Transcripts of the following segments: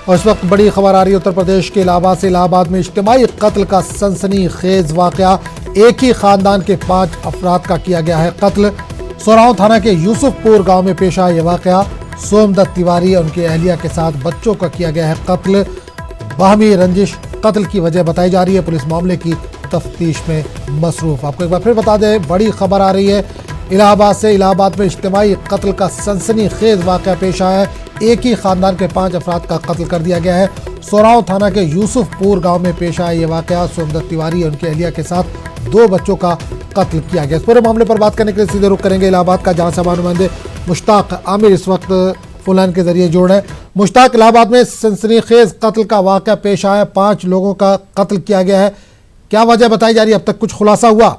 और इस वक्त बड़ी खबर आ रही है उत्तर प्रदेश के इलाहाबाद से। इलाहाबाद में इज्तिमाई कत्ल का सनसनीखेज वाकया, एक ही खानदान के 5 अफराद का किया गया है कत्ल। सोराव थाना के यूसुफपुर गांव में पेश आया यह वाकया। सोमदत्त तिवारी और उनकी अहलिया के साथ बच्चों का किया गया है कत्ल। बाहमी रंजिश कत्ल की वजह बताई जा रही है। पुलिस मामले की तफ्तीश में मसरूफ। आपको एक बार फिर बता दें, बड़ी खबर आ रही है इलाहाबाद से। इलाहाबाद में इज्तिमाई कत्ल का सनसनीखेज वाकया पेश आया है। एक ही खानदान के 5 अफराद का कत्ल कर दिया गया है। सोराव थाना के यूसुफपुर गांव में पेश आया ये वाकया। सोमदत्त तिवारी और उनकी अहलिया के साथ 2 बच्चों का कत्ल किया गया। इस पूरे मामले पर बात करने के लिए सीधे रुख करेंगे इलाहाबाद का, जहां से हमारे नुमाइंदे मुश्ताक आमिर इस वक्त फोन लाइन के जरिए जोड़ रहे हैं। मुश्ताक, इलाहाबाद में सनसनीखेज कत्ल का वाकया पेश आया, 5 लोगों का कत्ल किया गया है, क्या वजह बताई जा रही है? अब तक कुछ खुलासा हुआ?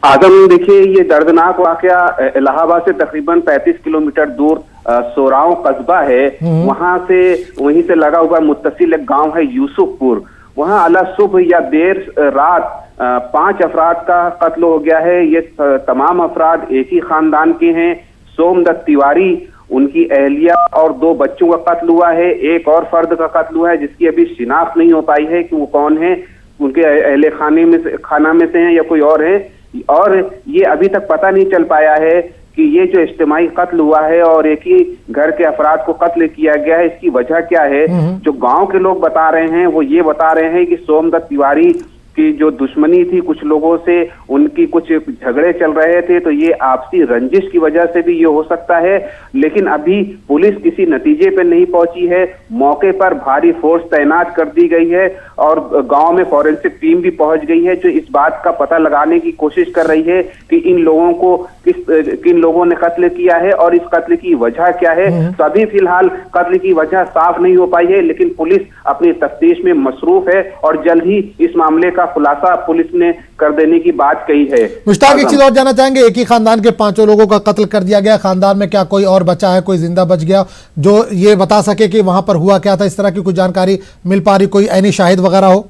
आजम, देखिए, ये दर्दनाक वाकया इलाहाबाद से तकरीबन 35 किलोमीटर दूर सोराव कस्बा है, वहीं से लगा हुआ मुत्तसिल एक गांव है यूसुफपुर। वहां अला सुबह या देर रात 5 अफराद का कत्ल हो गया है। ये तमाम अफराद एक ही खानदान के हैं। सोमदत्त तिवारी, उनकी अहलिया और 2 बच्चों का कत्ल हुआ है। एक और फर्द का कत्ल हुआ है जिसकी अभी शिनाख्त नहीं हो पाई है कि वो कौन है, उनके अहले खाना में से हैं या कोई और है। और ये अभी तक पता नहीं चल पाया है कि ये जो इज्तिमाई कत्ल हुआ है और एक ही घर के अफराद को कत्ल किया गया है, इसकी वजह क्या है। जो गांव के लोग बता रहे हैं वो ये बता रहे हैं कि सोमदत्त तिवारी की जो दुश्मनी थी कुछ लोगों से, उनकी कुछ झगड़े चल रहे थे, तो ये आपसी रंजिश की वजह से भी ये हो सकता है। लेकिन अभी पुलिस किसी नतीजे पे नहीं पहुंची है। मौके पर भारी फोर्स तैनात कर दी गई है और गांव में फॉरेंसिक टीम भी पहुंच गई है जो इस बात का पता लगाने की कोशिश कर रही है कि इन लोगों को किन लोगों ने कत्ल किया है और इस कत्ल की वजह क्या है। तो अभी फिलहाल कत्ल की वजह साफ नहीं हो पाई है, लेकिन पुलिस अपनी तफ्तीश में मसरूफ है और जल्द ही इस मामले का खुलासा पुलिस ने कर देने की बात कही है। मुश्ताक, एक चीज और जानना चाहेंगे, एक ही खानदान के 5 लोगों का कत्ल कर दिया गया, खानदान में क्या कोई और बचा है, कोई जिंदा बच गया जो ये बता सके कि वहां पर हुआ क्या था? इस तरह की कुछ जानकारी मिल पा रही, कोई ऐनी शाहिद वगैरह हो?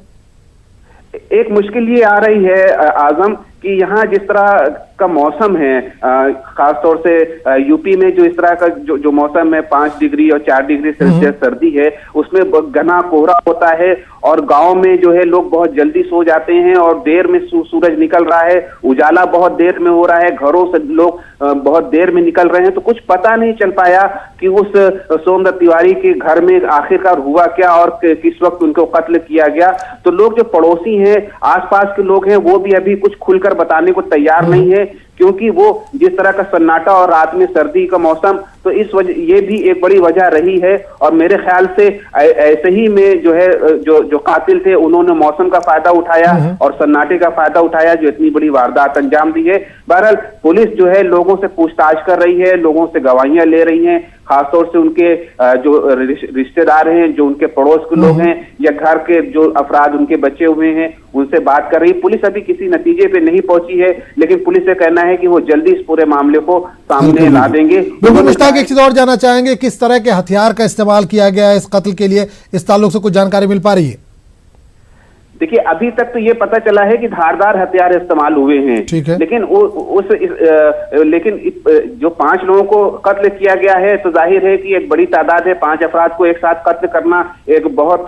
एक मुश्किल ये आ रही है आजम कि यहाँ जिस तरह का मौसम है, खासतौर से यूपी में जो इस तरह का जो मौसम है, 5 डिग्री और 4 डिग्री सेल्सियस सर्दी है, उसमें घना कोहरा होता है और गांव में जो है लोग बहुत जल्दी सो जाते हैं और देर में सूरज निकल रहा है, उजाला बहुत देर में हो रहा है, घरों से लोग बहुत देर में निकल रहे हैं। तो कुछ पता नहीं चल पाया कि उस सोमदत्त तिवारी के घर में आखिरकार हुआ क्या और किस वक्त उनको कत्ल किया गया। तो लोग जो पड़ोसी हैं, आसपास के लोग हैं, वो भी अभी कुछ खुलकर बताने को तैयार नहीं है, क्योंकि वो जिस तरह का सन्नाटा और रात में सर्दी का मौसम, तो इस वजह ये भी एक बड़ी वजह रही है। और मेरे ख्याल से ऐसे ही में जो है जो कातिल थे उन्होंने मौसम का फायदा उठाया और सन्नाटे का फायदा उठाया जो इतनी बड़ी वारदात अंजाम दी है। बहरहाल पुलिस जो है लोगों से पूछताछ कर रही है, लोगों से गवाहियां ले रही हैं, खासतौर से उनके जो रिश्तेदार हैं, जो उनके पड़ोस के लोग हैं या घर के जो अफराद उनके बचे हुए हैं, उनसे बात कर रही है। पुलिस अभी किसी नतीजे पे नहीं पहुंची है, लेकिन पुलिस का कहना है कि वो जल्दी इस पूरे मामले को सामने ला देंगे। मुश्ताक, एक चीज और जानना चाहेंगे, किस तरह के हथियार का इस्तेमाल किया गया है इस कत्ल के लिए? इस ताल्लुक से कुछ जानकारी मिल पा रही है? देखिए, अभी तक तो ये पता चला है कि धारदार हथियार इस्तेमाल हुए हैं, लेकिन जो 5 लोगों को कत्ल किया गया है, तो जाहिर है कि एक बड़ी तादाद है। 5 अफराद को एक साथ कत्ल करना एक बहुत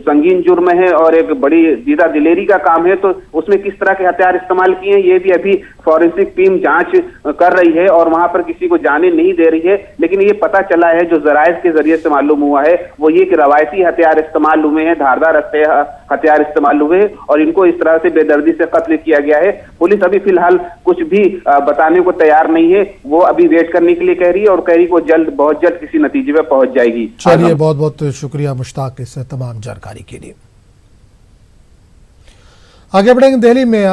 संगीन जुर्म है और एक बड़ी दीदा दिलेरी का काम है। तो उसमें किस तरह के हथियार इस्तेमाल किए हैं, ये भी अभी फॉरेंसिक टीम जांच कर रही है और वहां पर किसी को जाने नहीं दे रही है। लेकिन ये पता चला है, जो जराइज के जरिए से मालूम हुआ है, वो ये कि रवायती हथियार इस्तेमाल हुए हैं, धारदार हथियार इस्तेमाल हुए और इनको इस तरह से बेदर्दी से कत्ल किया गया है। पुलिस अभी फिलहाल कुछ भी बताने को तैयार नहीं है, वो अभी वेट करने के लिए कह रही है और कह रही है वो बहुत जल्द किसी नतीजे पे पहुंच जाएगी। चलिए, बहुत बहुत शुक्रिया मुश्ताक इस तमाम जानकारी के लिए। आगे बढ़ेंगे दिल्ली में।